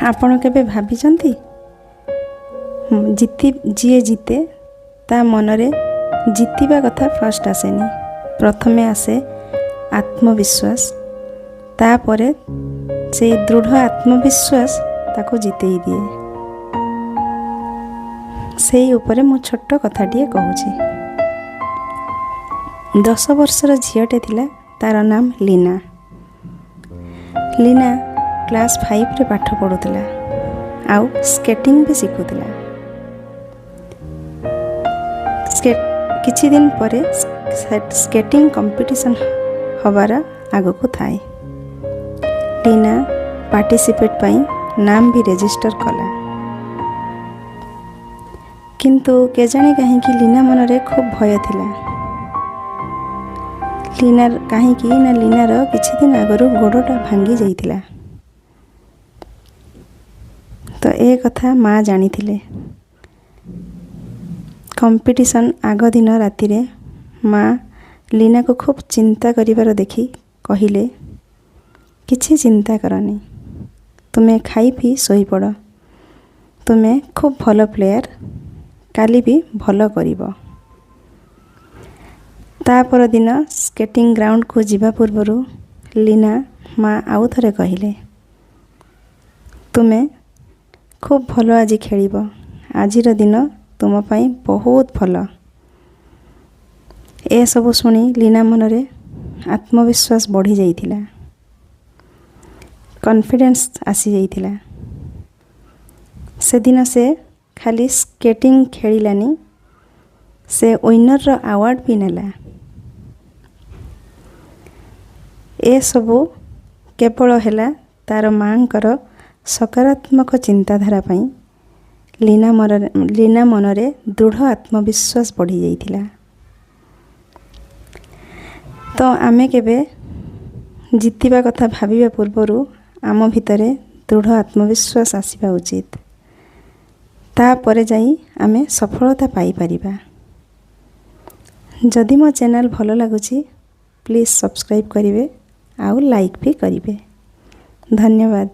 ଆପଣ କେବେ ଭାବିଛନ୍ତି ଯିଏ ଜିତେ ତା ମନରେ ଜିତିବା କଥା ଫାଷ୍ଟ ଆସେନି। ପ୍ରଥମେ ଆସେ ଆତ୍ମବିଶ୍ୱାସ, ତାପରେ ସେଇ ଦୃଢ଼ ଆତ୍ମବିଶ୍ୱାସ ତାକୁ ଜିତେଇ ଦିଏ। ସେଇ ଉପରେ ମୁଁ ଛୋଟ କଥାଟିଏ କହୁଛି। 10 ବର୍ଷର ଝିଅଟେ ଥିଲା, ତାର ନାମ ଲିନା। ଲିନା କ୍ଲାସ୍ 5ରେ ପାଠ ପଢ଼ୁଥିଲା, ଆଉ ସ୍କେଟିଂ ବି ଶିଖୁଥିଲା। କିଛି ଦିନ ପରେ ସ୍କେଟିଂ କମ୍ପିଟିସନ୍ ହେବାର ଆଗକୁ ଥାଏ। ଲିନା ପାର୍ଟିସିପେଟ୍ ପାଇଁ ନାମ ବି ରେଜିଷ୍ଟର କଲା। କିନ୍ତୁ କେଜାଣି କାହିଁକି ଲିନା ମନରେ ଖୁବ୍ ଭୟ ଥିଲା। ଲିନାର କିଛି ଦିନ ଆଗରୁ ଗୋଡ଼ଟା ଭାଙ୍ଗି ଯାଇଥିଲା। ତ ଏ କଥା ମା ଜାଣିଥିଲେ। କମ୍ପିଟିସନ୍ ଆଗ ଦିନ ରାତିରେ ମା ଲିନାକୁ ଖୁବ୍ ଚିନ୍ତା କରିବାର ଦେଖି କହିଲେ, କିଛି ଚିନ୍ତା କରନି, ତୁମେ ଖାଇ ପିଇ ଶୋଇପଡ଼। ତୁମେ ଖୁବ୍ ଭଲ ପ୍ଲେୟାର, କାଲି ବି ଭଲ କରିବ। ତା ପରଦିନ ସ୍କେଟିଂ ଗ୍ରାଉଣ୍ଡକୁ ଯିବା ପୂର୍ବରୁ ଲିନା ମା ଆଉ ଥରେ କହିଲେ, ତୁମେ ଖୁବ୍ ଭଲ ଆଜି ଖେଳିବ। ଆଜିର ଦିନ ତୁମ ପାଇଁ ବହୁତ ଭଲ। ଏସବୁ ଶୁଣି ଲିନା ମନରେ ଆତ୍ମବିଶ୍ୱାସ ବଢ଼ିଯାଇଥିଲା, କନଫିଡେନ୍ସ ଆସିଯାଇଥିଲା। ସେଦିନ ସେ ଖାଲି ସ୍କେଟିଂ ଖେଳିଲାନି, ସେ ୱିନରର ଆୱାର୍ଡ଼ ବି ନେଲା। ଏସବୁ କେବଳ ହେଲା ତାର ମାଙ୍କର ସକାରାତ୍ମକ ଚିନ୍ତାଧାରା ପାଇଁ। ଲିନା ମନରେ ଦୃଢ଼ ଆତ୍ମବିଶ୍ୱାସ ବଢ଼ିଯାଇଥିଲା। ତ ଆମେ କେବେ ଜିତିବା କଥା ଭାବିବା ପୂର୍ବରୁ ଆମ ଭିତରେ ଦୃଢ଼ ଆତ୍ମବିଶ୍ୱାସ ଆସିବା ଉଚିତ। ତାପରେ ଯାଇ ଆମେ ସଫଳତା ପାଇପାରିବା। ଯଦି ମୋ ଚ୍ୟାନେଲ୍ ଭଲ ଲାଗୁଛି, ପ୍ଲିଜ୍ ସବସ୍କ୍ରାଇବ୍ କରିବେ ଆଉ ଲାଇକ୍ ବି କରିବେ। ଧନ୍ୟବାଦ।